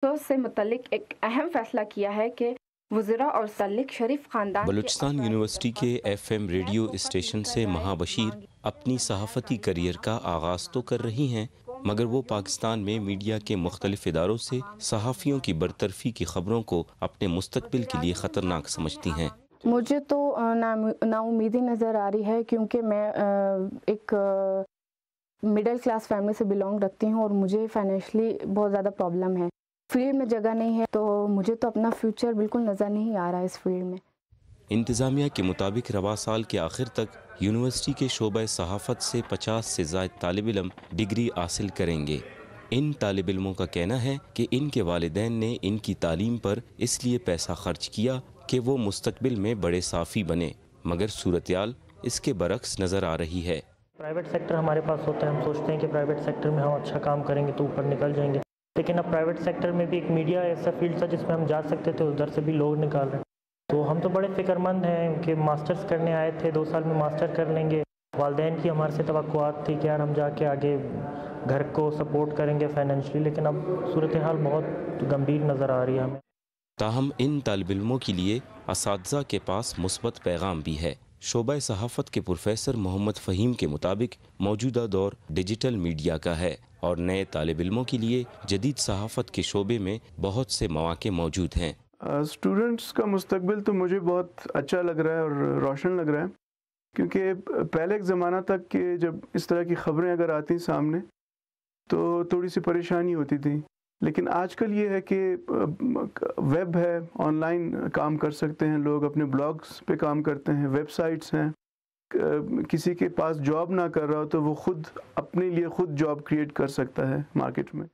से मुतल्लिक एक अहम फैसला किया है कि वज़रा और सल्लिक शरीफ खानदान बलूचिस्तान यूनिवर्सिटी के FM रेडियो स्टेशन से महा बशीर अपनी सहाफ़ती करियर का आगाज़ तो कर रही हैं, मगर वो पाकिस्तान में मीडिया के मुख्तलिफ इदारों से सहाफ़ियों की बरतरफ़ी की ख़बरों को अपने मुस्तक़बिल के लिए ख़तरनाक समझती हैं। मुझे तो नाउमीदी नज़र आ रही है, क्योंकि मैं एक मिडिल क्लास फैमिली से बिलोंग रखती हूँ और मुझे फाइनेंशली बहुत ज़्यादा प्रॉब्लम है। फील्ड में जगह नहीं है, तो मुझे तो अपना फ्यूचर बिल्कुल नज़र नहीं आ रहा है इस फील्ड में। इंतज़ामिया के मुताबिक रवा साल के आखिर तक यूनिवर्सिटी के शोबे सहाफ़त से 50 से ज़ायद तालिब इल्म डिग्री हासिल करेंगे। इन तालिब इल्मों का कहना है कि इनके वालिदैन ने इनकी तालीम पर इसलिए पैसा खर्च किया कि वो मुस्तकबिल में बड़े साफ़ी बने, मगर सूरत-ए-हाल इसके बरक्स नज़र आ रही है। प्राइवेट सेक्टर हमारे पास होता है, हम सोचते हैं कि प्राइवेट सेक्टर में हम अच्छा काम करेंगे तो ऊपर निकल जाएंगे, लेकिन अब प्राइवेट सेक्टर में भी एक मीडिया ऐसा फील्ड था जिसमें हम जा सकते थे, उधर से भी लोग निकाल रहे हैं। तो हम तो बड़े फ़िक्रमंद हैं कि मास्टर्स करने आए थे, 2 साल में मास्टर कर लेंगे। वालिदैन की हमारे से तवक्कुआत थी कि यार हम जाके आगे घर को सपोर्ट करेंगे फाइनेंशली, लेकिन अब सूरत हाल बहुत गंभीर नज़र आ रही है हमें। ताहम इन तालिब इल्मों के लिए असातिज़ा के पास मुस्बत पैगाम भी है। शोबा सहाफ़त के प्रोफेसर मोहम्मद फ़हीम के मुताबिक मौजूदा दौर डिजिटल मीडिया का है और नए तालिब इल्मों के लिए जदीद सहाफ़त के शोबे में बहुत से मौक़े मौजूद हैं। स्टूडेंट्स का मुस्तकबिल तो मुझे बहुत अच्छा लग रहा है और रोशन लग रहा है, क्योंकि पहले एक ज़माना तक कि जब इस तरह की ख़बरें अगर आती सामने तो थोड़ी सी परेशानी होती थी, लेकिन आजकल ये है कि वेब है, ऑनलाइन काम कर सकते हैं लोग, अपने ब्लॉग्स पे काम करते हैं, वेबसाइट्स हैं, किसी के पास जॉब ना कर रहा हो तो वो खुद अपने लिए खुद जॉब क्रिएट कर सकता है मार्केट में।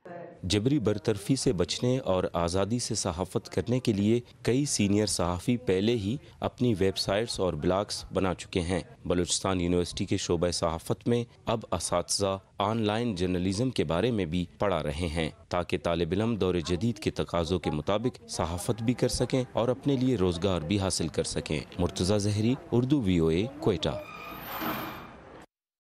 जबरी बरतरफी से बचने और आज़ादी से सहाफ़त करने के लिए कई सीनियर सहाफ़ी पहले ही अपनी वेबसाइट्स और ब्लॉग्स बना चुके हैं। बलूचिस्तान यूनिवर्सिटी के शोबे सहाफ़त में अब असातिज़ा ऑनलाइन जर्नलिज़म के बारे में भी पढ़ा रहे हैं, ताकि तालिब इल्म दौर जदीद के तकाज़ों के मुताबिक सहाफ़त भी कर सकें और अपने लिए रोज़गार भी हासिल कर सकें। मुर्तज़ा ज़हरी, उर्दू VOA, क्वेटा।